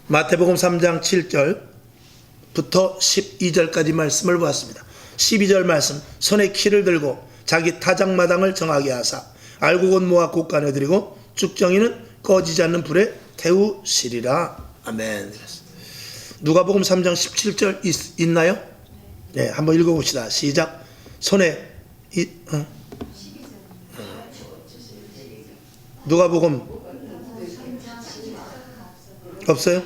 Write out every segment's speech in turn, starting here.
마태복음 3장 7절부터 12절까지 말씀을 보았습니다. 12절 말씀, 손에 키를 들고 자기 타작마당을 정하게 하사 알곡은 모아 곳간에 드리고 쭉정이는 꺼지지 않는 불에 태우시리라. 아멘. 누가복음 3장 17절 있나요? 네, 한번 읽어봅시다. 시작. 손에 누가복음 없어요?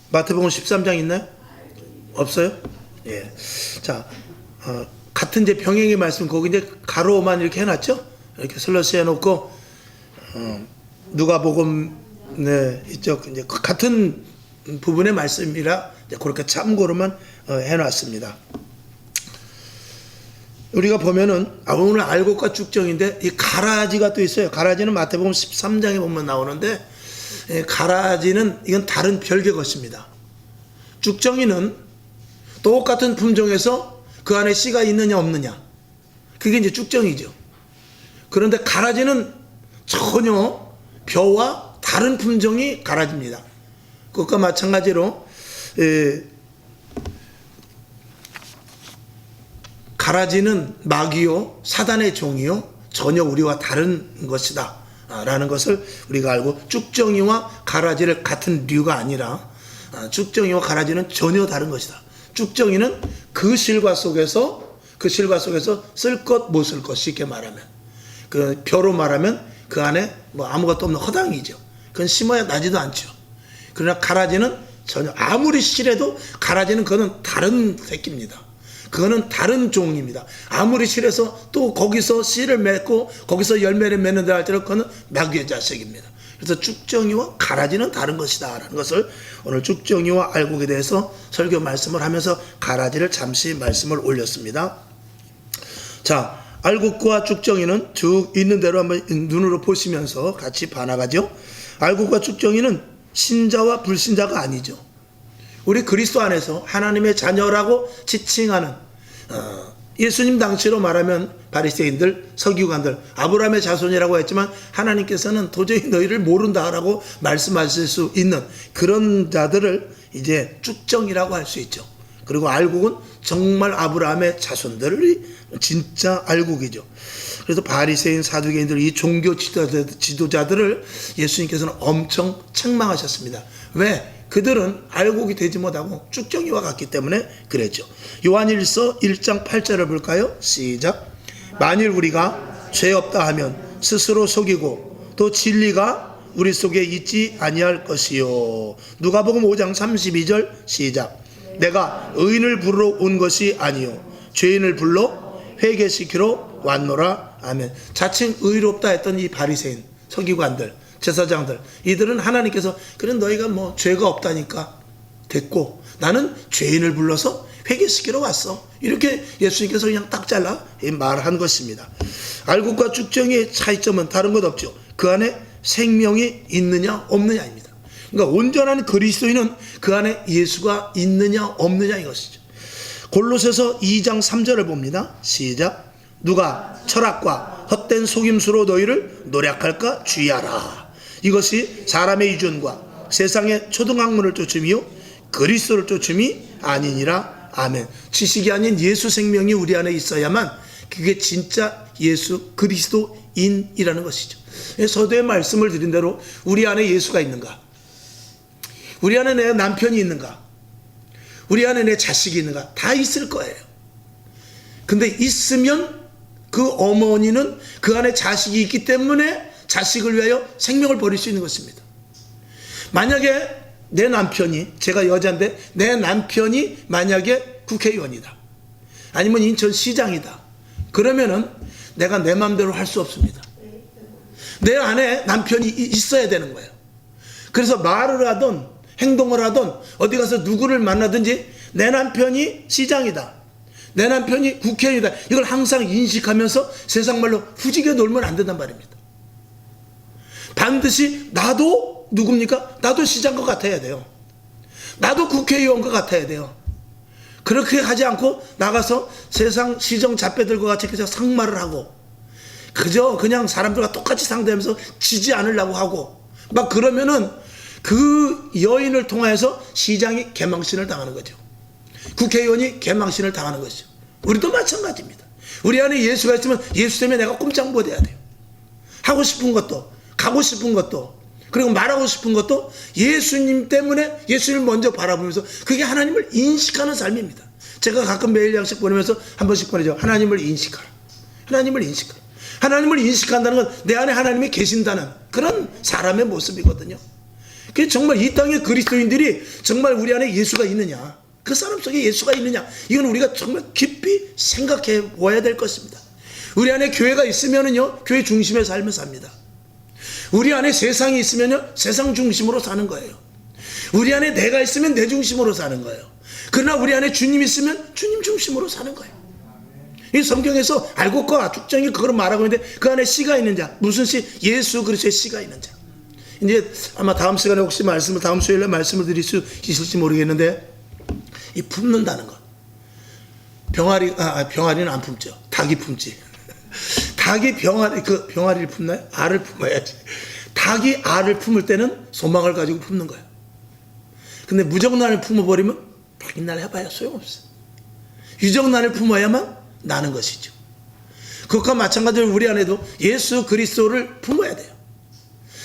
마태복음 13장 있나요? 없어요? 예. 자, 같은 이제 병행의 말씀 거기 이제 가로만 이렇게 해놨죠? 이렇게 슬러시 해놓고 누가복음 네, 이쪽 이제 같은 부분의 말씀이라 이제 그렇게 참고로만 해놨습니다. 우리가 보면은 오늘 알곡과 쭉정인데 이 가라지가 또 있어요. 가라지는 마태복음 13장에 보면 나오는데 가라지는 이건 다른 별개 것입니다. 쭉정이는 똑같은 품종에서 그 안에 씨가 있느냐 없느냐, 그게 이제 쭉정이죠. 그런데 가라지는 전혀 벼와 다른 품종이 가라지입니다. 그것과 마찬가지로 가라지는 마귀요 사단의 종이요 전혀 우리와 다른 것이다 라는 것을 우리가 알고, 쭉정이와 가라지를 같은 류가 아니라 쭉정이와 가라지는 전혀 다른 것이다. 쭉정이는 그 실과 속에서 쓸 것 못 쓸 것, 쉽게 말하면 그 벼로 말하면 그 안에 뭐 아무것도 없는 허당이죠. 그건 심어야 나지도 않죠. 그러나 가라지는 전혀 아무리 실해도 가라지는 그거는 다른 새끼입니다. 그거는 다른 종입니다. 아무리 실해서 또 거기서 씨를 맺고 거기서 열매를 맺는다 할지라도 그거는 마귀의 자식입니다. 그래서 쭉정이와 가라지는 다른 것이다 라는 것을 오늘 쭉정이와 알곡에 대해서 설교 말씀을 하면서 가라지를 잠시 말씀을 올렸습니다. 자, 알곡과 쭉정이는 쭉 있는 대로 한번 눈으로 보시면서 같이 봐나가죠. 알곡과 쭉정이는 신자와 불신자가 아니죠. 우리 그리스도 안에서 하나님의 자녀라고 지칭하는 예수님 당시로 말하면 바리새인들, 서기관들, 아브라함의 자손이라고 했지만 하나님께서는 도저히 너희를 모른다라고 말씀하실 수 있는 그런 자들을 이제 쭉정이라고 할 수 있죠. 그리고 알곡은 정말 아브라함의 자손들이 진짜 알곡이죠. 그래서 바리새인, 사두개인들, 이 종교 지도자들을 예수님께서는 엄청 책망하셨습니다. 왜? 그들은 알곡이 되지 못하고 쭉정이와 같기 때문에 그랬죠. 요한일서 1장 8절을 볼까요? 시작. 만일 우리가 죄 없다 하면 스스로 속이고 또 진리가 우리 속에 있지 아니할 것이요. 누가복음 5장 32절 시작. 내가 의인을 부르러 온 것이 아니요 죄인을 불러 회개시키러 왔노라. 아멘. 자칭 의롭다 했던 이 바리새인, 서기관들, 제사장들, 이들은 하나님께서 그래 너희가 뭐 죄가 없다니까 됐고 나는 죄인을 불러서 회개시키러 왔어, 이렇게 예수님께서 그냥 딱 잘라 말한 것입니다. 알곡과 쭉정이의 차이점은 다른 것 없죠. 그 안에 생명이 있느냐 없느냐입니다. 그러니까 온전한 그리스도인은 그 안에 예수가 있느냐 없느냐 이것이죠. 골로새서 2장 3절을 봅니다. 시작. 누가 철학과 헛된 속임수로 너희를 노략할까 주의하라. 이것이 사람의 이준과 세상의 초등학문을 쫓음이요 그리스도를 쫓음이 아니니라. 아멘. 지식이 아닌 예수 생명이 우리 안에 있어야만 그게 진짜 예수 그리스도인이라는 것이죠. 서두에 말씀을 드린 대로 우리 안에 예수가 있는가, 우리 안에 내 남편이 있는가, 우리 안에 내 자식이 있는가, 다 있을 거예요. 근데 있으면 그 어머니는 그 안에 자식이 있기 때문에 자식을 위하여 생명을 버릴 수 있는 것입니다. 만약에 내 남편이, 제가 여자인데 내 남편이 만약에 국회의원이다, 아니면 인천시장이다, 그러면은 내가 내 마음대로 할 수 없습니다. 내 안에 남편이 있어야 되는 거예요. 그래서 말을 하든 행동을 하든 어디 가서 누구를 만나든지 내 남편이 시장이다, 내 남편이 국회의원이다, 이걸 항상 인식하면서 세상 말로 후지게 놀면 안 된단 말입니다. 반드시 나도 누굽니까? 나도 시장과 같아야 돼요. 나도 국회의원과 같아야 돼요. 그렇게 하지 않고 나가서 세상 시정 잡배들과 같이 그냥 상말을 하고 그저 그냥 사람들과 똑같이 상대하면서 지지 않으려고 하고 막 그러면은 그 여인을 통하여서 시장이 개망신을 당하는 거죠. 국회의원이 개망신을 당하는 것이죠. 우리도 마찬가지입니다. 우리 안에 예수가 있으면 예수 때문에 내가 꼼짝 못해야 돼요. 하고 싶은 것도, 가고 싶은 것도, 그리고 말하고 싶은 것도 예수님 때문에, 예수님을 먼저 바라보면서, 그게 하나님을 인식하는 삶입니다. 제가 가끔 매일 양식 보내면서 한 번씩 보내죠. 하나님을 인식하라. 하나님을 인식하라. 하나님을 인식한다는 건 내 안에 하나님이 계신다는 그런 사람의 모습이거든요. 그게 정말 이 땅의 그리스도인들이 정말 우리 안에 예수가 있느냐, 그 사람 속에 예수가 있느냐, 이건 우리가 정말 깊이 생각해 보아야 될 것입니다. 우리 안에 교회가 있으면은요, 교회 중심의 삶을 삽니다. 우리 안에 세상이 있으면요, 세상 중심으로 사는 거예요. 우리 안에 내가 있으면 내 중심으로 사는 거예요. 그러나 우리 안에 주님이 있으면 주님 중심으로 사는 거예요. 이 성경에서 알곡과 죽정이 그걸 말하고 있는데, 그 안에 씨가 있는 자, 무슨 씨? 예수 그리스도의 씨가 있는 자. 이제 아마 다음 시간에 혹시 말씀을, 다음 수요일에 말씀을 드릴 수 있을지 모르겠는데, 이 품는다는 것. 병아리는 안 품죠. 닭이 품지. 닭이 병아리를 품나요? 알을 품어야지. 닭이 알을 품을 때는 소망을 가지고 품는 거예요. 근데 무정란을 품어버리면 백날 해봐야 소용없어. 유정란을 품어야만 나는 것이죠. 그것과 마찬가지로 우리 안에도 예수 그리스도를 품어야 돼요.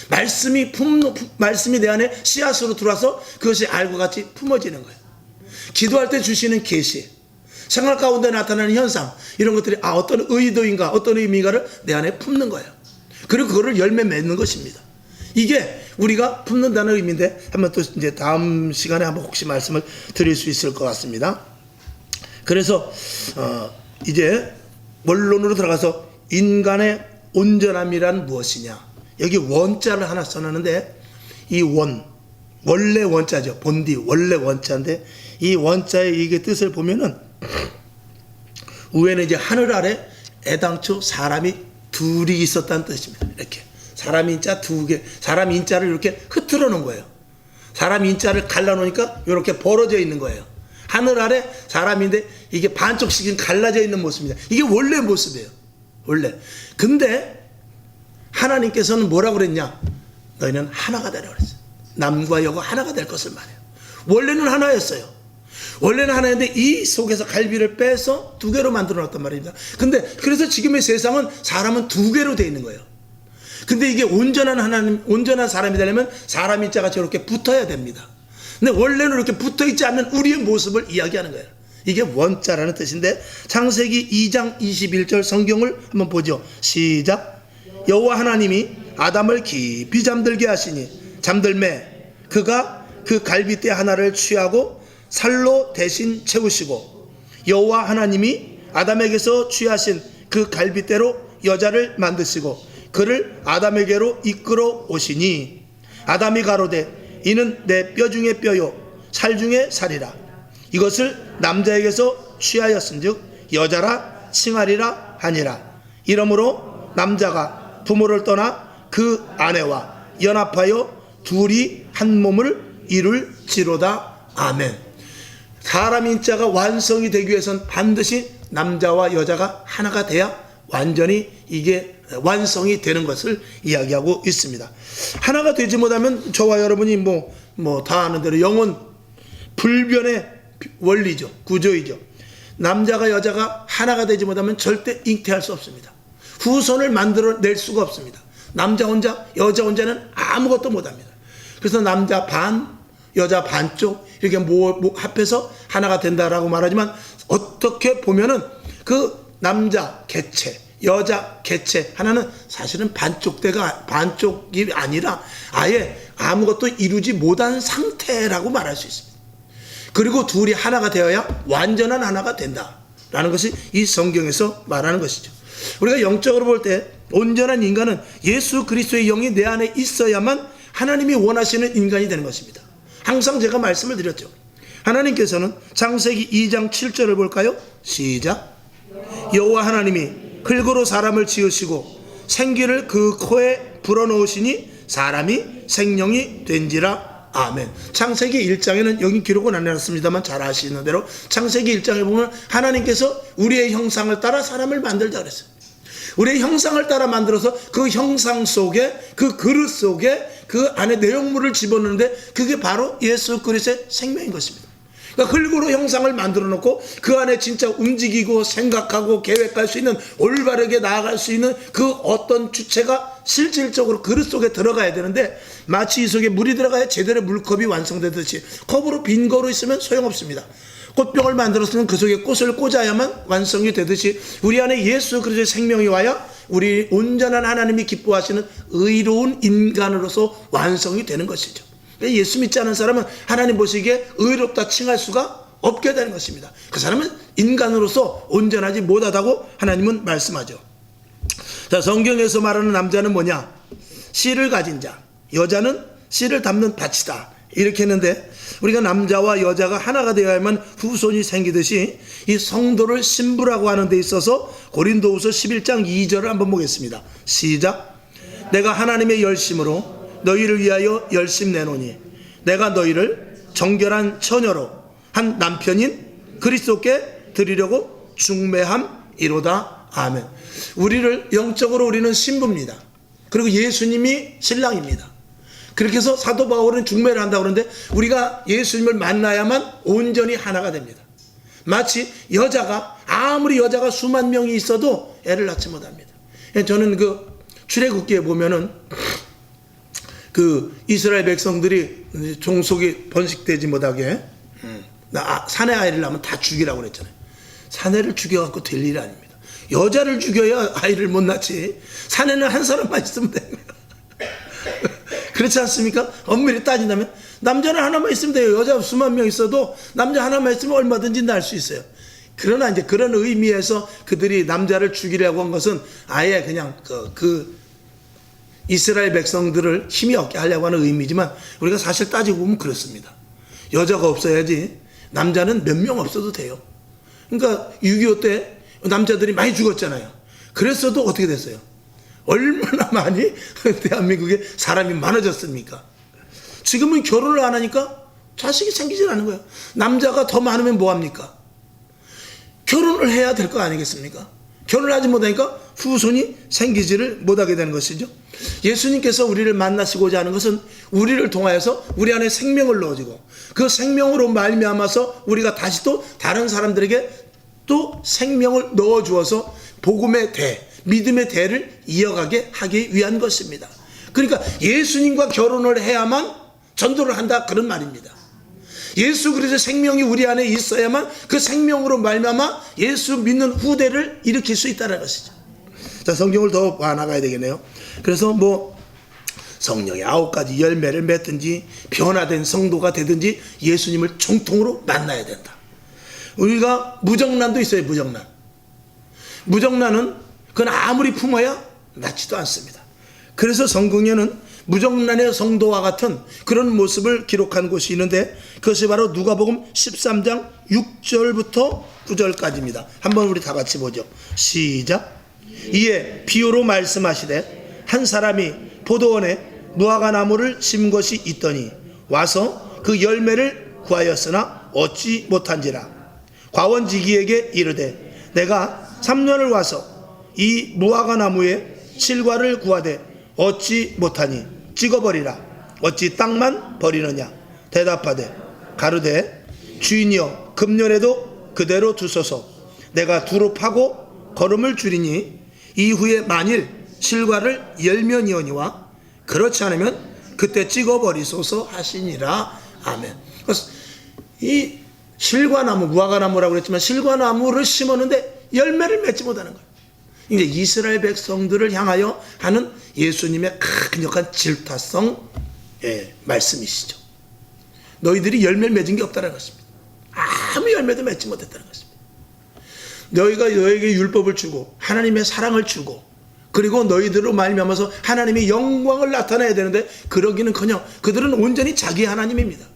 말씀이 내 안에 씨앗으로 들어와서 그것이 알과 같이 품어지는 거예요. 기도할 때 주시는 계시, 생활 가운데 나타나는 현상, 이런 것들이 어떤 의도인가, 어떤 의미가를 내 안에 품는 거예요. 그리고 그거를 열매 맺는 것입니다. 이게 우리가 품는다는 의미인데, 한번 또 이제 다음 시간에 한번 혹시 말씀을 드릴 수 있을 것 같습니다. 그래서 이제 원론으로 들어가서 인간의 온전함이란 무엇이냐. 여기 원자를 하나 써놨는데, 이 원래 원자죠. 본디 원래 원자인데, 이 원자의 이게 뜻을 보면은 위에는 이제 하늘 아래 애당초 사람이 둘이 있었다는 뜻입니다. 이렇게 사람 인자 두 개, 사람 인자를 이렇게 흐트러 놓은 거예요. 사람 인자를 갈라놓으니까 이렇게 벌어져 있는 거예요. 하늘 아래 사람인데 이게 반쪽씩은 갈라져 있는 모습입니다. 이게 원래 모습이에요. 원래. 근데 하나님께서는 뭐라고 그랬냐? 너희는 하나가 되라 그랬어요. 남과 여가 하나가 될 것을 말해요. 원래는 하나였어요. 원래는 하나인데 이 속에서 갈비를 빼서 두 개로 만들어 놨단 말입니다. 근데 그래서 지금의 세상은 사람은 두 개로 되어 있는 거예요. 근데 이게 온전한 사람이 되려면 사람 인자가 저렇게 붙어야 됩니다. 근데 원래는 이렇게 붙어 있지 않는 우리의 모습을 이야기하는 거예요. 이게 원자라는 뜻인데, 창세기 2장 21절 성경을 한번 보죠. 시작. 여호와 하나님이 아담을 깊이 잠들게 하시니 잠들매 그가 그 갈빗대 하나를 취하고 살로 대신 채우시고, 여호와 하나님이 아담에게서 취하신 그 갈빗대로 여자를 만드시고 그를 아담에게로 이끌어 오시니, 아담이 가로되 이는 내 뼈 중에 뼈요 살 중에 살이라. 이것을 남자에게서 취하였은즉 여자라 칭하리라 하니라. 이러므로 남자가 부모를 떠나 그 아내와 연합하여 둘이 한 몸을 이룰지로다. 아멘. 사람 인자가 완성이 되기 위해서는 반드시 남자와 여자가 하나가 돼야 완전히 이게 완성이 되는 것을 이야기하고 있습니다. 하나가 되지 못하면 저와 여러분이 다 아는 대로 영혼 불변의 원리죠. 구조이죠. 남자가 여자가 하나가 되지 못하면 절대 잉태할 수 없습니다. 후손을 만들어낼 수가 없습니다. 남자 혼자, 여자 혼자는 아무것도 못합니다. 그래서 남자 반, 여자 반쪽 이렇게 합해서 하나가 된다라고 말하지만, 어떻게 보면은 그 남자 개체, 여자 개체 하나는 사실은 반쪽이 아니라 아예 아무것도 이루지 못한 상태라고 말할 수 있습니다. 그리고 둘이 하나가 되어야 완전한 하나가 된다라는 것이 이 성경에서 말하는 것이죠. 우리가 영적으로 볼 때 온전한 인간은 예수 그리스도의 영이 내 안에 있어야만 하나님이 원하시는 인간이 되는 것입니다. 항상 제가 말씀을 드렸죠. 하나님께서는 창세기 2장 7절을 볼까요? 시작. 여호와 하나님이 흙으로 사람을 지으시고 생기를 그 코에 불어넣으시니 사람이 생명이 된지라. 아멘. 창세기 1장에는 여기 기록은 안 해놨습니다만 잘 아시는 대로 창세기 1장에 보면 하나님께서 우리의 형상을 따라 사람을 만들자 그랬어요. 우리의 형상을 따라 만들어서 그 형상 속에, 그 그릇 속에 그 안에 내용물을 집어넣는데 그게 바로 예수 그리스도의 생명인 것입니다. 그러니까 흙으로 형상을 만들어 놓고 그 안에 진짜 움직이고 생각하고 계획할 수 있는, 올바르게 나아갈 수 있는 그 어떤 주체가 실질적으로 그릇 속에 들어가야 되는데, 마치 이 속에 물이 들어가야 제대로 물컵이 완성되듯이 컵으로 빈 거로 있으면 소용없습니다. 꽃병을 만들었으면 그 속에 꽃을 꽂아야만 완성이 되듯이 우리 안에 예수 그리스도의 생명이 와야 우리 온전한 하나님이 기뻐하시는 의로운 인간으로서 완성이 되는 것이죠. 예수 믿지 않은 사람은 하나님 보시기에 의롭다 칭할 수가 없게 되는 것입니다. 그 사람은 인간으로서 온전하지 못하다고 하나님은 말씀하죠. 자, 성경에서 말하는 남자는 뭐냐? 씨를 가진 자, 여자는 씨를 담는 밭이다, 이렇게 했는데, 우리가 남자와 여자가 하나가 되어야만 후손이 생기듯이 이 성도를 신부라고 하는 데 있어서 고린도후서 11장 2절을 한번 보겠습니다. 시작. 내가 하나님의 열심으로 너희를 위하여 열심 내노니 내가 너희를 정결한 처녀로 한 남편인 그리스도께 드리려고 중매함이로다. 아멘. 우리를 영적으로 우리는 신부입니다. 그리고 예수님이 신랑입니다. 그렇게 해서 사도 바울은 중매를 한다고 그러는데, 우리가 예수님을 만나야만 온전히 하나가 됩니다. 마치 아무리 여자가 수만 명이 있어도 애를 낳지 못합니다. 저는 그 출애굽기에 보면은 그 이스라엘 백성들이 종속이 번식되지 못하게 사내 아이를 낳으면 다 죽이라고 그랬잖아요. 사내를 죽여갖고 될 일이 아닙니다. 여자를 죽여야 아이를 못 낳지. 사내는 한 사람만 있으면 됩니다. 그렇지 않습니까? 엄밀히 따진다면 남자는 하나만 있으면 돼요. 여자 수만 명 있어도 남자 하나만 있으면 얼마든지 낳을 수 있어요. 그러나 이제 그런 의미에서 그들이 남자를 죽이려고 한 것은 아예 그냥 그 이스라엘 백성들을 힘이 없게 하려고 하는 의미지만, 우리가 사실 따지고 보면 그렇습니다. 여자가 없어야지 남자는 몇 명 없어도 돼요. 그러니까 6.25 때 남자들이 많이 죽었잖아요. 그랬어도 어떻게 됐어요? 얼마나 많이 대한민국에 사람이 많아졌습니까? 지금은 결혼을 안 하니까 자식이 생기질 않은 거예요. 남자가 더 많으면 뭐합니까? 결혼을 해야 될 거 아니겠습니까? 결혼을 하지 못하니까 후손이 생기지를 못하게 되는 것이죠. 예수님께서 우리를 만나시고자 하는 것은 우리를 통하여서 우리 안에 생명을 넣어주고, 그 생명으로 말미암아서 우리가 다시 또 다른 사람들에게 또 생명을 넣어주어서 복음의 대, 믿음의 대를 이어가게 하기 위한 것입니다. 그러니까 예수님과 결혼을 해야만 전도를 한다, 그런 말입니다. 예수 그리스도의 생명이 우리 안에 있어야만 그 생명으로 말미암아 예수 믿는 후대를 일으킬 수 있다는 것이죠. 자, 성경을 더 봐나가야 되겠네요. 그래서 성령의 9가지 열매를 맺든지 변화된 성도가 되든지 예수님을 정통으로 만나야 된다. 우리가 무정란도 있어요. 무정란은 그건 아무리 품어야 낫지도 않습니다. 그래서 성경에는 무정란의 성도와 같은 그런 모습을 기록한 곳이 있는데, 그것이 바로 누가복음 13장 6절부터 9절까지입니다. 한번 우리 다 같이 보죠. 시작. 이에 비유로 말씀하시되 한 사람이 포도원에 무화과 나무를 심은 것이 있더니 와서 그 열매를 구하였으나 얻지 못한지라. 과원지기에게 이르되 내가 3년을 와서 이 무화과 나무에 실과를 구하되 얻지 못하니 찍어버리라. 어찌 땅만 버리느냐. 대답하되 가로되 주인이여 금년에도 그대로 두소서. 내가 두루 파고 거름을 줄이니 이후에 만일 실과를 열면이오니와 그렇지 않으면 그때 찍어버리소서 하시니라. 아멘. 그래서 이 실과나무, 무화과나무라고 그랬지만 실과나무를 심었는데 열매를 맺지 못하는 거예요. 이제 이스라엘 백성들을 향하여 하는 예수님의 강력한 질타성 말씀이시죠. 너희들이 열매를 맺은 게 없다는 것입니다. 아무 열매도 맺지 못했다는 것입니다. 너희가 너에게 율법을 주고 하나님의 사랑을 주고 그리고 너희들로 말미암아서 하나님의 영광을 나타내야 되는데 그러기는커녕 그들은 온전히 자기 하나님입니다.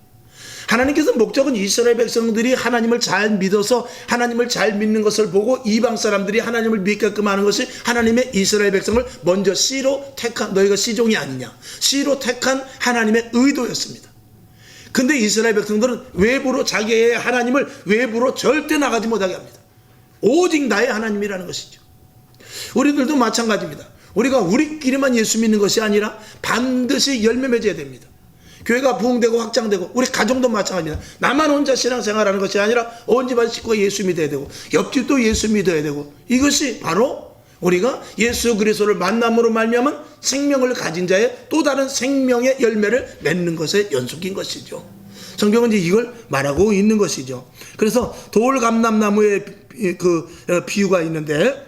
하나님께서 목적은 이스라엘 백성들이 하나님을 잘 믿어서 하나님을 잘 믿는 것을 보고 이방 사람들이 하나님을 믿게끔 하는 것이 하나님의 이스라엘 백성을 먼저 씨로 택한, 너희가 씨종이 아니냐, 씨로 택한 하나님의 의도였습니다. 근데 이스라엘 백성들은 외부로 자기의 하나님을 외부로 절대 나가지 못하게 합니다. 오직 나의 하나님이라는 것이죠. 우리들도 마찬가지입니다. 우리가 우리끼리만 예수 믿는 것이 아니라 반드시 열매 맺어야 됩니다. 교회가 부흥되고 확장되고 우리 가정도 마찬가지입니다. 나만 혼자 신앙생활하는 것이 아니라 온 집안 식구가 예수 믿어야 되고 옆집도 예수 믿어야 되고, 이것이 바로 우리가 예수 그리스도를 만남으로 말미암은 생명을 가진 자의 또 다른 생명의 열매를 맺는 것의 연속인 것이죠. 성경은 이제 이걸 말하고 있는 것이죠. 그래서 돌감람나무의 그 비유가 있는데,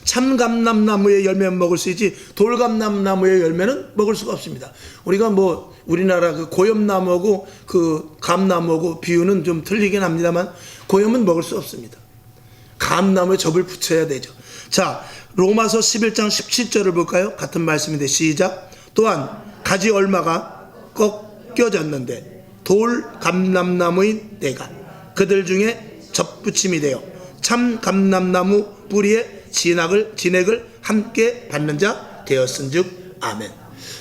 참감람나무의 열매는 먹을 수 있지 돌감람나무의 열매는 먹을 수가 없습니다. 우리가 뭐 우리나라 그 고염나무하고 그 감나무하고 비유는 좀 틀리긴 합니다만, 고염은 먹을 수 없습니다. 감나무에 접을 붙여야 되죠. 자, 로마서 11장 17절을 볼까요? 같은 말씀인데 시작. 또한 가지 얼마가 꺾여졌는데 돌감람나무인 내가 그들 중에 접붙임이 되어 참 감람나무 뿌리에 진액을 함께 받는 자 되었은즉 아멘.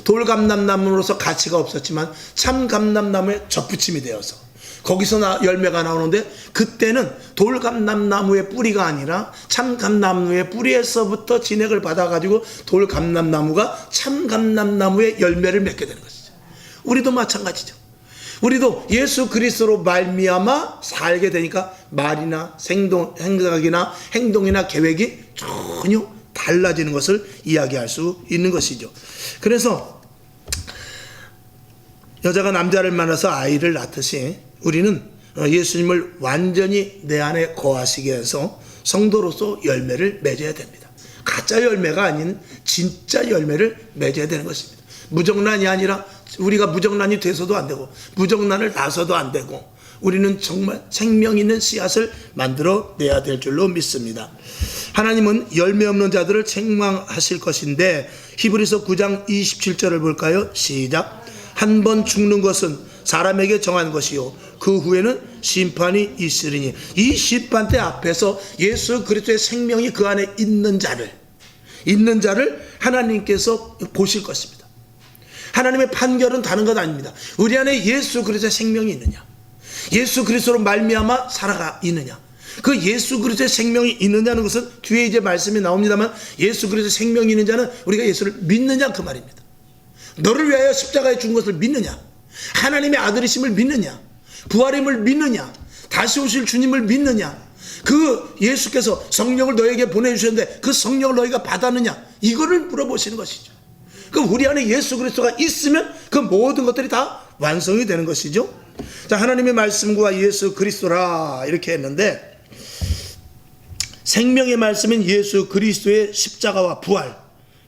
돌감람나무로서 가치가 없었지만 참 감람나무에 접붙임이 되어서 거기서 열매가 나오는데, 그때는 돌감람나무의 뿌리가 아니라 참감람나무의 뿌리에서부터 진액을 받아가지고 돌감람나무가 참감람나무의 열매를 맺게 되는 것이죠. 우리도 마찬가지죠. 우리도 예수 그리스도로 말미암아 살게 되니까 말이나 생각이나 행동이나 계획이 전혀 달라지는 것을 이야기할 수 있는 것이죠. 그래서 여자가 남자를 만나서 아이를 낳듯이 우리는 예수님을 완전히 내 안에 거하시게 해서 성도로서 열매를 맺어야 됩니다. 가짜 열매가 아닌 진짜 열매를 맺어야 되는 것입니다. 무정란이 아니라 우리가 무정란이 돼서도 안 되고 무정란을 나서도 안 되고, 우리는 정말 생명 있는 씨앗을 만들어 내야 될 줄로 믿습니다. 하나님은 열매 없는 자들을 책망하실 것인데, 히브리서 9장 27절을 볼까요? 시작. 한 번 죽는 것은 사람에게 정한 것이요 그 후에는 심판이 있으리니. 이 심판 때 앞에서 예수 그리스도의 생명이 그 안에 있는 자를 하나님께서 보실 것입니다. 하나님의 판결은 다른 것 아닙니다. 우리 안에 예수 그리스도의 생명이 있느냐, 예수 그리스도로 말미암아 살아가 있느냐, 그 예수 그리스도의 생명이 있느냐는 것은 뒤에 이제 말씀이 나옵니다만, 예수 그리스도의 생명이 있는 자는 우리가 예수를 믿느냐 그 말입니다. 너를 위하여 십자가에 죽은 것을 믿느냐, 하나님의 아들이심을 믿느냐, 부활임을 믿느냐, 다시 오실 주님을 믿느냐, 그 예수께서 성령을 너에게 보내주셨는데 그 성령을 너희가 받았느냐, 이거를 물어보시는 것이죠. 그 우리 안에 예수 그리스도가 있으면 그 모든 것들이 다 완성이 되는 것이죠. 자, 하나님의 말씀과 예수 그리스도라 이렇게 했는데, 생명의 말씀인 예수 그리스도의 십자가와 부활,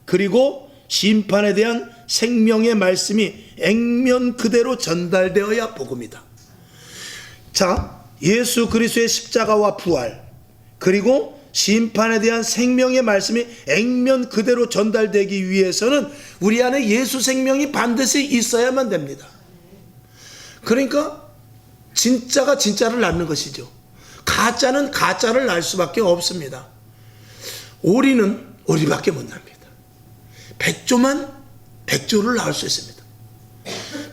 그리고 심판에 대한 생명의 말씀이 액면 그대로 전달되어야 복음이다. 자, 예수 그리스도의 십자가와 부활, 그리고 심판에 대한 생명의 말씀이 액면 그대로 전달되기 위해서는 우리 안에 예수 생명이 반드시 있어야만 됩니다. 그러니까 진짜가 진짜를 낳는 것이죠. 가짜는 가짜를 낳을 수밖에 없습니다. 오리는 오리밖에 못 납니다. 백조만 백조를 낳을 수 있습니다.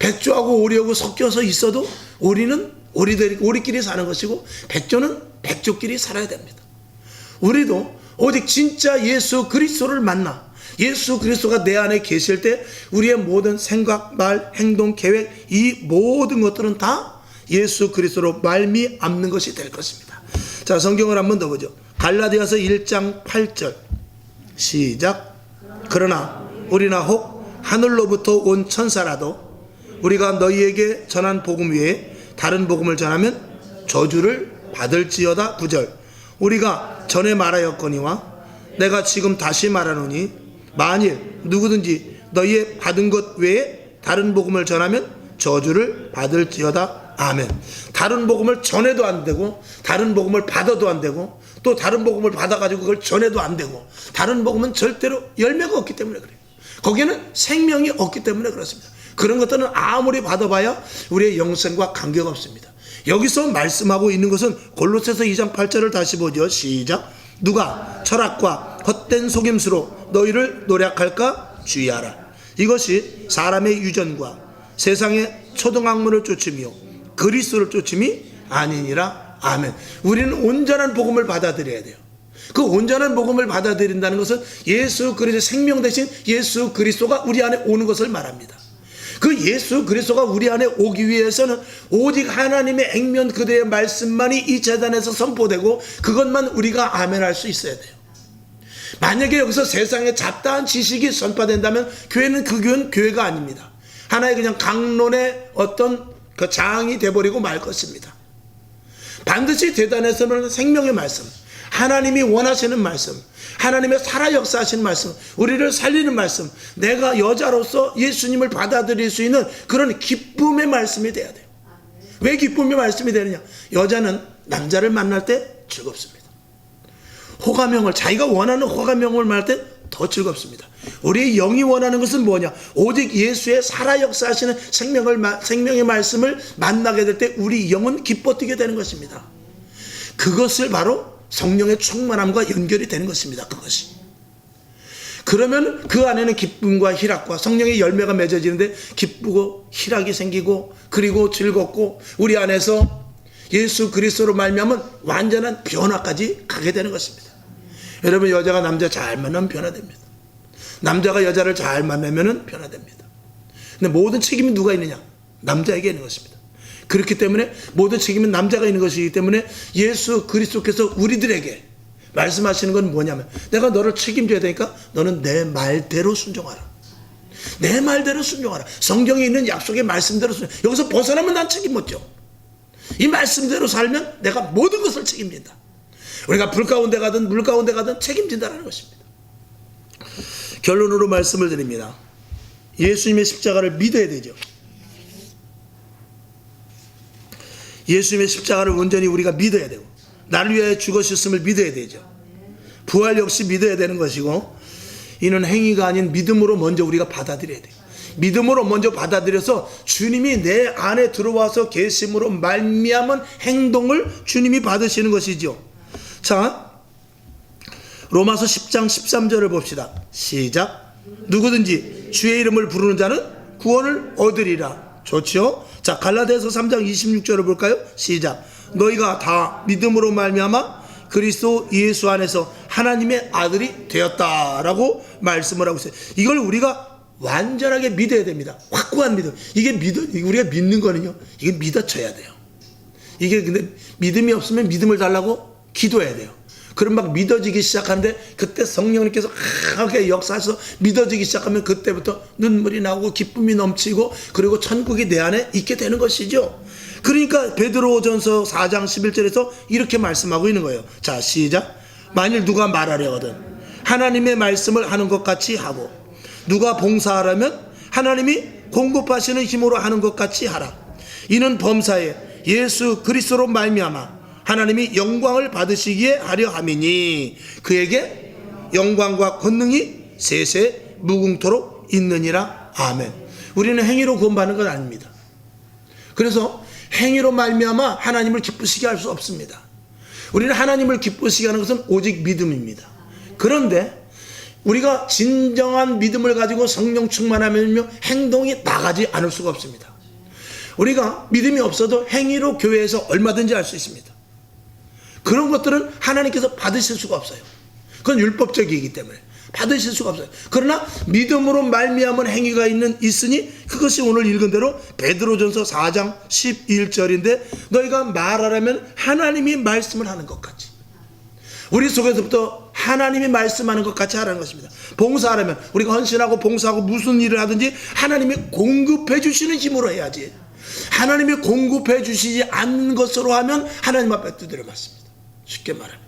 백조하고 오리하고 섞여서 있어도 오리는 오리끼리 사는 것이고 백조는 백조끼리 살아야 됩니다. 우리도 오직 진짜 예수 그리스도를 만나 예수 그리스도가 내 안에 계실 때 우리의 모든 생각, 말, 행동, 계획, 이 모든 것들은 다 예수 그리스도로 말미암는 것이 될 것입니다. 자, 성경을 한번 더 보죠. 갈라디아서 1장 8절 시작. 그러나 우리나 혹 하늘로부터 온 천사라도 우리가 너희에게 전한 복음 외에 다른 복음을 전하면 저주를 받을지어다. 9절. 우리가 전에 말하였거니와 내가 지금 다시 말하노니 만일 누구든지 너희의 받은 것 외에 다른 복음을 전하면 저주를 받을지어다. 아멘. 다른 복음을 전해도 안 되고 다른 복음을 받아도 안 되고 또 다른 복음을 받아가지고 그걸 전해도 안 되고, 다른 복음은 절대로 열매가 없기 때문에 그래요. 거기에는 생명이 없기 때문에 그렇습니다. 그런 것들은 아무리 받아봐야 우리의 영생과 관계가 없습니다. 여기서 말씀하고 있는 것은 골로새서 2장 8절을 다시 보죠. 시작. 누가 철학과 헛된 속임수로 너희를 노략할까 주의하라. 이것이 사람의 유전과 세상의 초등학문을 쫓으며 그리스도를 쫓음이 아니니라. 아멘. 우리는 온전한 복음을 받아들여야 돼요. 그 온전한 복음을 받아들인다는 것은 예수 그리스도 생명 대신 예수 그리스도가 우리 안에 오는 것을 말합니다. 그 예수 그리스도가 우리 안에 오기 위해서는 오직 하나님의 액면 그대의 말씀만이 이 제단에서 선포되고 그것만 우리가 아멘할 수 있어야 돼요. 만약에 여기서 세상에 잡다한 지식이 선포된다면 교회는 그 교회는 교회가 아닙니다. 하나의 그냥 강론의 어떤 그 장이 돼버리고 말 것입니다. 반드시 대단에서는 생명의 말씀, 하나님이 원하시는 말씀, 하나님의 살아 역사하시는 말씀, 우리를 살리는 말씀, 내가 여자로서 예수님을 받아들일 수 있는 그런 기쁨의 말씀이 돼야 돼요. 왜 기쁨의 말씀이 되느냐? 여자는 남자를 만날 때 즐겁습니다. 호감형을, 자기가 원하는 호감형을 만날 때 더 즐겁습니다. 우리의 영이 원하는 것은 뭐냐? 오직 예수의 살아 역사하시는 생명의 말씀을 만나게 될 때 우리 영은 기뻐 뛰게 되는 것입니다. 그것을 바로 성령의 충만함과 연결이 되는 것입니다. 그것이. 그러면 그 안에는 기쁨과 희락과 성령의 열매가 맺어지는데 기쁘고 희락이 생기고 그리고 즐겁고 우리 안에서 예수 그리스도로 말미암은 완전한 변화까지 가게 되는 것입니다. 여러분, 여자가 남자 잘 만나면 변화됩니다. 남자가 여자를 잘 만나면 변화됩니다. 근데 모든 책임이 누가 있느냐? 남자에게 있는 것입니다. 그렇기 때문에 모든 책임은 남자가 있는 것이기 때문에 예수 그리스도께서 우리들에게 말씀하시는 건 뭐냐면, 내가 너를 책임져야 되니까 너는 내 말대로 순종하라. 내 말대로 순종하라. 성경에 있는 약속의 말씀대로 순종. 여기서 벗어나면 난 책임 못 져. 이 말씀대로 살면 내가 모든 것을 책임진다. 우리가 불 가운데 가든 물 가운데 가든 책임진다는 것입니다. 결론으로 말씀을 드립니다. 예수님의 십자가를 믿어야 되죠. 예수님의 십자가를 온전히 우리가 믿어야 되고, 나를 위하여 죽으셨음을 믿어야 되죠. 부활 역시 믿어야 되는 것이고, 이는 행위가 아닌 믿음으로 먼저 우리가 받아들여야 돼요. 믿음으로 먼저 받아들여서 주님이 내 안에 들어와서 계심으로 말미암은 행동을 주님이 받으시는 것이죠. 자, 로마서 10장 13절을 봅시다. 시작. 누구든지 주의 이름을 부르는 자는 구원을 얻으리라. 좋죠? 자, 갈라디아서 3장 26절을 볼까요? 시작. 너희가 다 믿음으로 말미암아 그리스도 예수 안에서 하나님의 아들이 되었다라고 말씀을 하고 있어요. 이걸 우리가 완전하게 믿어야 됩니다. 확고한 믿음. 이게 우리가 믿는 거는요, 이게 믿어져야 돼요. 이게 근데 믿음이 없으면 믿음을 달라고 기도해야 돼요. 그럼 막 믿어지기 시작하는데 그때 성령님께서 강하게 역사해서 믿어지기 시작하면 그때부터 눈물이 나오고 기쁨이 넘치고 그리고 천국이 내 안에 있게 되는 것이죠. 그러니까 베드로전서 4장 11절에서 이렇게 말씀하고 있는 거예요. 자, 시작. 만일 누가 말하려거든 하나님의 말씀을 하는 것 같이 하고, 누가 봉사하려면 하나님이 공급하시는 힘으로 하는 것 같이 하라. 이는 범사에 예수 그리스도로 말미암아 하나님이 영광을 받으시기에 하려 함이니 그에게 영광과 권능이 세세 무궁토록 있느니라. 아멘. 우리는 행위로 구원받는 건 아닙니다. 그래서 행위로 말미암아 하나님을 기쁘시게 할 수 없습니다. 우리는 하나님을 기쁘시게 하는 것은 오직 믿음입니다. 그런데 우리가 진정한 믿음을 가지고 성령 충만하면요, 행동이 나가지 않을 수가 없습니다. 우리가 믿음이 없어도 행위로 교회에서 얼마든지 할 수 있습니다. 그런 것들은 하나님께서 받으실 수가 없어요. 그건 율법적이기 때문에 받으실 수가 없어요. 그러나 믿음으로 말미암은 행위가 있으니 그것이 오늘 읽은 대로 베드로전서 4장 11절인데, 너희가 말하라면 하나님이 말씀을 하는 것 같이, 우리 속에서부터 하나님이 말씀하는 것 같이 하라는 것입니다. 봉사하려면 우리가 헌신하고 봉사하고 무슨 일을 하든지 하나님이 공급해 주시는 힘으로 해야지, 하나님이 공급해 주시지 않는 것으로 하면 하나님 앞에 두드려 맞습니다. 쉽게 말하면.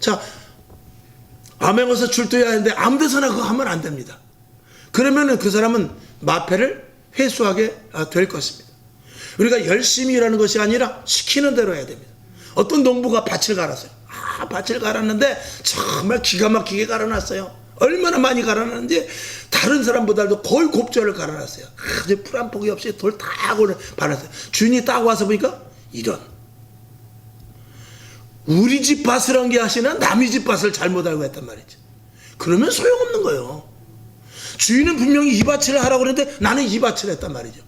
자, 암행어서 출두해야 하는데 아무 데서나 그거 하면 안 됩니다. 그러면은 그 사람은 마패를 회수하게 될 것입니다. 우리가 열심히 일하는 것이 아니라 시키는 대로 해야 됩니다. 어떤 농부가 밭을 갈았어요. 밭을 갈았는데 정말 기가 막히게 갈아놨어요. 얼마나 많이 갈아놨는지 다른 사람보다도 거의 곱절을 갈아놨어요. 아주 풀 한 포기 없이 돌 다 발랐어요. 주인이 딱 와서 보니까 이런, 우리 집 밭을 한 게 아시나 남의 집 밭을 잘못 알고 했단 말이죠. 그러면 소용없는 거예요. 주인은 분명히 이 밭을 하라고 그랬는데 나는 이 밭을 했단 말이죠.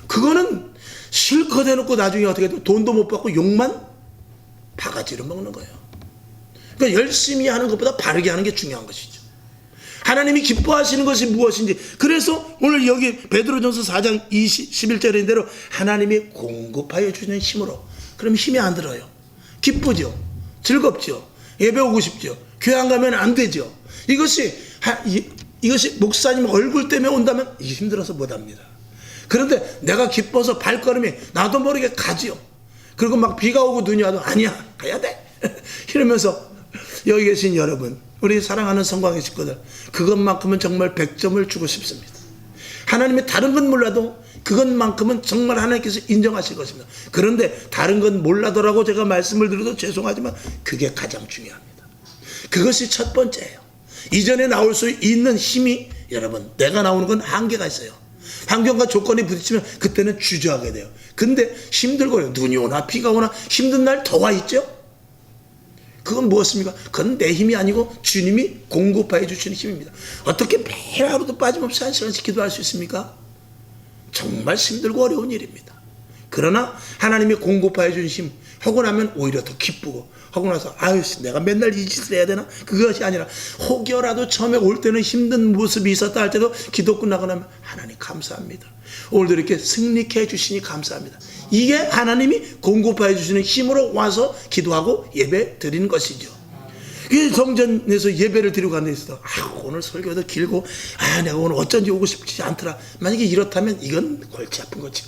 그거는 실컷 해놓고 나중에 어떻게 해도 돈도 못 받고 욕만 바가지로 먹는 거예요. 그러니까 열심히 하는 것보다 바르게 하는 게 중요한 것이죠. 하나님이 기뻐하시는 것이 무엇인지. 그래서 오늘 여기 베드로전서 4장 11절인 대로 하나님이 공급하여 주시는 힘으로. 그럼 힘이 안 들어요. 기쁘죠. 즐겁죠. 예배 오고 싶죠. 교회 안 가면 안 되죠. 이것이 목사님 얼굴 때문에 온다면 이게 힘들어서 못합니다. 그런데 내가 기뻐서 발걸음이 나도 모르게 가지요. 그리고 막 비가 오고 눈이 와도 아니야, 가야 돼. 이러면서 여기 계신 여러분, 우리 사랑하는 성광의 식구들, 그것만큼은 정말 100점을 주고 싶습니다. 하나님이 다른 건 몰라도 그것만큼은 정말 하나님께서 인정하실 것입니다. 그런데 다른 건 몰라더라고 제가 말씀을 드려도 죄송하지만 그게 가장 중요합니다. 그것이 첫 번째예요. 이전에 나올 수 있는 힘이, 여러분, 내가 나오는 건 한계가 있어요. 환경과 조건이 부딪히면 그때는 주저하게 돼요. 근데 힘들고요. 눈이 오나 비가 오나 힘든 날 더 와 있죠. 그건 무엇입니까? 그건 내 힘이 아니고 주님이 공급하여 주시는 힘입니다. 어떻게 매일 하루도 빠짐없이 1시간씩 기도할 수 있습니까? 정말 힘들고 어려운 일입니다. 그러나 하나님이 공급하여 주신 힘, 하고 나면 오히려 더 기쁘고, 하고 나서 아유 내가 맨날 이 짓을 해야 되나? 그것이 아니라 혹여라도 처음에 올 때는 힘든 모습이 있었다 할 때도 기도 끝나고 나면 하나님 감사합니다. 오늘도 이렇게 승리케 해주시니 감사합니다. 이게 하나님이 공급하여 주시는 힘으로 와서 기도하고 예배 드리는 것이죠. 이 성전에서 예배를 드리고 가는 데 있어서 오늘 설교도 길고 내가 오늘 어쩐지 오고 싶지 않더라. 만약에 이렇다면 이건 골치 아픈 거죠.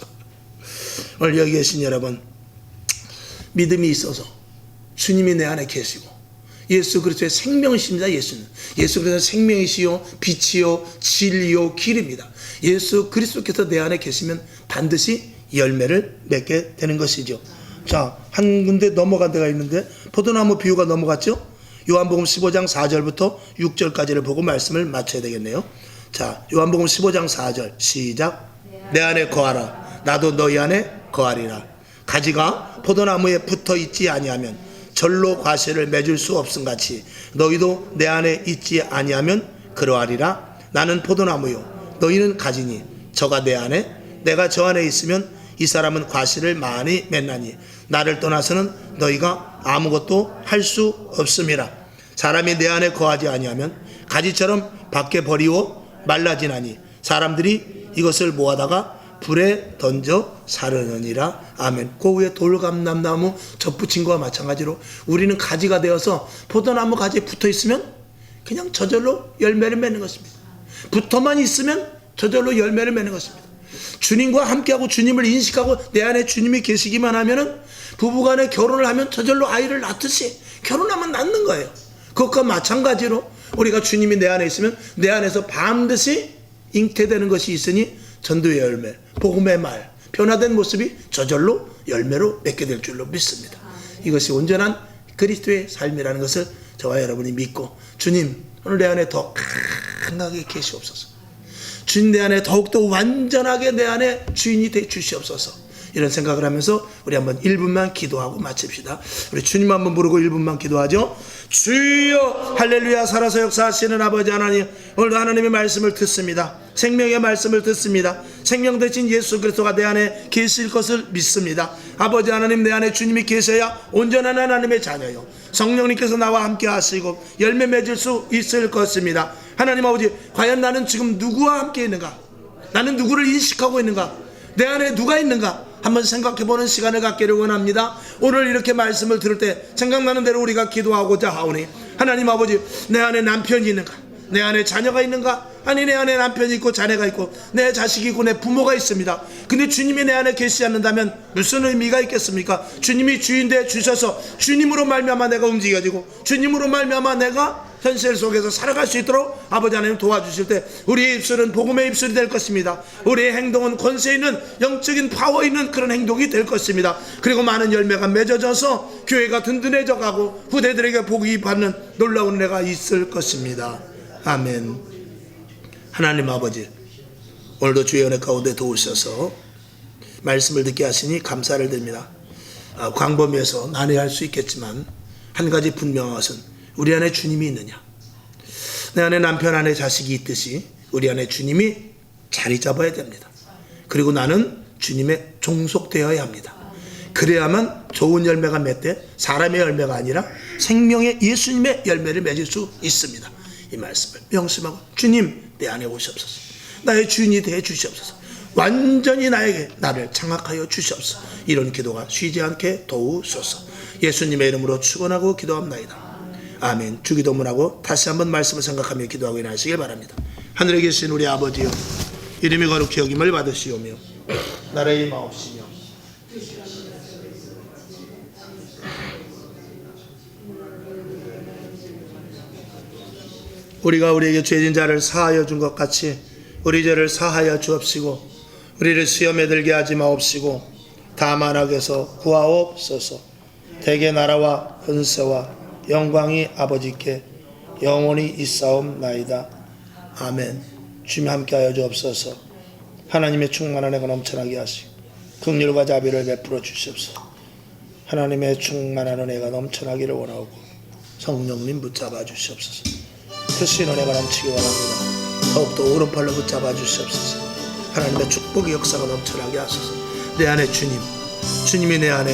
오늘 여기 계신 여러분, 믿음이 있어서 주님이 내 안에 계시고 예수 그리스도의 생명이십니다. 예수는 예수 그리스도의 생명이시요 빛이요 진리요 길입니다. 예수 그리스도께서 내 안에 계시면 반드시 열매를 맺게 되는 것이죠. 자, 한 군데 넘어간 데가 있는데 포도나무 비유가 넘어갔죠. 요한복음 15장 4절부터 6절까지를 보고 말씀을 마쳐야 되겠네요. 자, 요한복음 15장 4절 시작. 내 안에 거하라. 나도 너희 안에 거하리라. 가지가 포도나무에 붙어 있지 아니하면 절로 과실을 맺을 수 없음같이 너희도 내 안에 있지 아니하면 그러하리라. 나는 포도나무요 너희는 가지니 저가 내 안에 내가 저 안에 있으면 이 사람은 과실을 많이 맺나니 나를 떠나서는 너희가 아무것도 할 수 없음이라. 사람이 내 안에 거하지 아니하면 가지처럼 밖에 버리고 말라지나니 사람들이 이것을 모아다가 불에 던져 사르느니라. 아멘. 그 위에 돌감람나무 접붙인 거와 마찬가지로 우리는 가지가 되어서 포도나무 가지에 붙어 있으면 그냥 저절로 열매를 맺는 것입니다. 붙어만 있으면 저절로 열매를 맺는 것입니다. 주님과 함께하고 주님을 인식하고 내 안에 주님이 계시기만 하면은 부부간에 결혼을 하면 저절로 아이를 낳듯이 결혼하면 낳는 거예요. 그것과 마찬가지로 우리가 주님이 내 안에 있으면 내 안에서 반드시 잉태되는 것이 있으니 전도의 열매, 복음의 말, 변화된 모습이 저절로 열매로 맺게 될 줄로 믿습니다. 이것이 온전한 그리스도의 삶이라는 것을 저와 여러분이 믿고 주님 오늘 내 안에 더 강하게 계시옵소서. 주님 내 안에 더욱더 완전하게 내 안에 주인이 되 주시옵소서. 이런 생각을 하면서 우리 한번 1분만 기도하고 마칩시다. 우리 주님 한번 부르고 1분만 기도하죠. 주여 할렐루야. 살아서 역사하시는 아버지 하나님, 오늘도 하나님의 말씀을 듣습니다. 생명의 말씀을 듣습니다. 생명 대신 예수 그리스도가 내 안에 계실 것을 믿습니다. 아버지 하나님, 내 안에 주님이 계셔야 온전한 하나님의 자녀요 성령님께서 나와 함께 하시고 열매 맺을 수 있을 것입니다. 하나님 아버지, 과연 나는 지금 누구와 함께 있는가? 나는 누구를 인식하고 있는가? 내 안에 누가 있는가? 한번 생각해보는 시간을 갖기를 원합니다. 오늘 이렇게 말씀을 들을 때 생각나는 대로 우리가 기도하고자 하오니 하나님 아버지, 내 안에 남편이 있는가? 내 안에 자녀가 있는가? 아니, 내 안에 남편이 있고 자녀가 있고 내 자식이 있고 내 부모가 있습니다. 근데 주님이 내 안에 계시지 않는다면 무슨 의미가 있겠습니까? 주님이 주인 되 주셔서 주님으로 말미암아 내가 움직여지고 주님으로 말미암아 내가 현실 속에서 살아갈 수 있도록 아버지 하나님 도와주실 때 우리의 입술은 복음의 입술이 될 것입니다. 우리의 행동은 권세 있는 영적인 파워 있는 그런 행동이 될 것입니다. 그리고 많은 열매가 맺어져서 교회가 든든해져 가고 후대들에게 복이 받는 놀라운 은혜가 있을 것입니다. 아멘. 하나님 아버지, 오늘도 주의 은혜 가운데 도우셔서 말씀을 듣게 하시니 감사를 드립니다. 광범위해서 난해할 수 있겠지만 한 가지 분명한 것은 우리 안에 주님이 있느냐, 내 안에 남편 안에 자식이 있듯이 우리 안에 주님이 자리 잡아야 됩니다. 그리고 나는 주님의 종속되어야 합니다. 그래야만 좋은 열매가 맺되 사람의 열매가 아니라 생명의 예수님의 열매를 맺을 수 있습니다. 이 말씀을 명심하고 주님 내 안에 오시옵소서. 나의 주인이 되어 주시옵소서. 완전히 나를 장악하여 주시옵소서. 이런 기도가 쉬지 않게 도우소서. 예수님의 이름으로 축원하고 기도합나이다. 아멘. 주기도문하고 다시 한번 말씀을 생각하며 기도하고 일어나시길 바랍니다. 하늘에 계신 우리 아버지여, 이름이 거룩히 여김을 받으시오며 나라의 임하옵시며 우리가 우리에게 죄진 자를 사하여 준 것 같이 우리 죄를 사하여 주옵시고 우리를 시험에 들게 하지 마옵시고 다만 악에서 구하옵소서. 대개 나라와 권세와 영광이 아버지께 영원히 있사옵나이다. 아멘. 주님 함께하여 주옵소서. 하나님의 충만한 은혜가 넘쳐나게 하시고 긍휼과 자비를 베풀어 주시옵소서. 하나님의 충만한 은혜가 넘쳐나기를 원하고 성령님 붙잡아 주시옵소서. 크신 은혜가 넘치기 원합니다. 더욱더 오른팔로 붙잡아 주시옵소서. 하나님의 축복의 역사가 넘쳐나게 하소서. 내 안에 주님이 내 안에